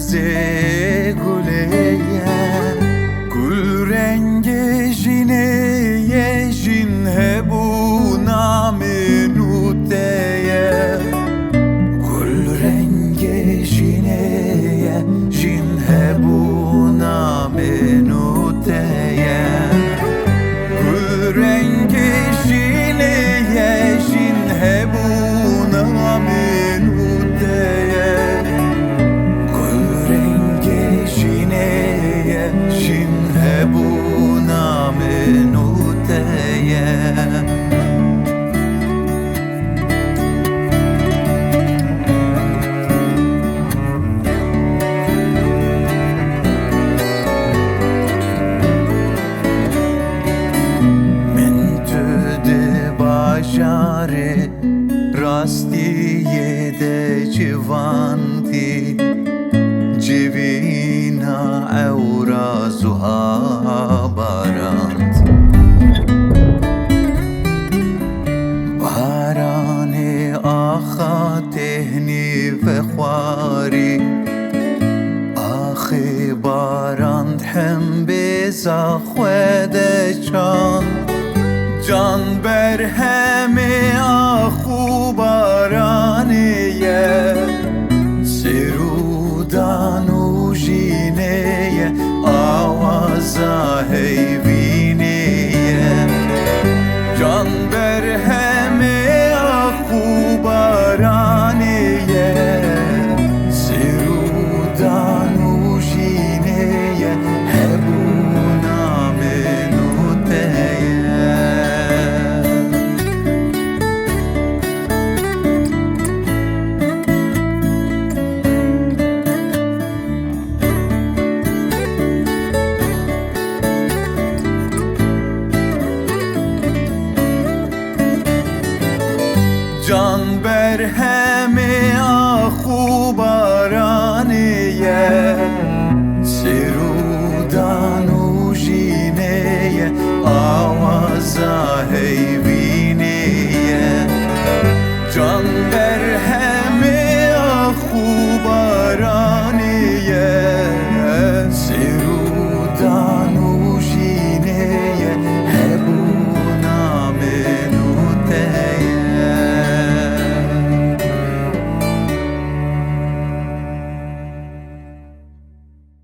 ze guleye gul renge jineye jin hebu name nuteye gul renge jineye jin hebu name nuteye gul renge jineye jin hebu name Rastiye de civanti Civina eura zuha barant Barani axa tehni ve khwari Axi barand hem beza khwede chan Can berhemi ahu baraniye Serudan ujineye Avaza heyviniye Can berhemi ahu baraniye Serudan ujineye Hebuna menuteye Can berhem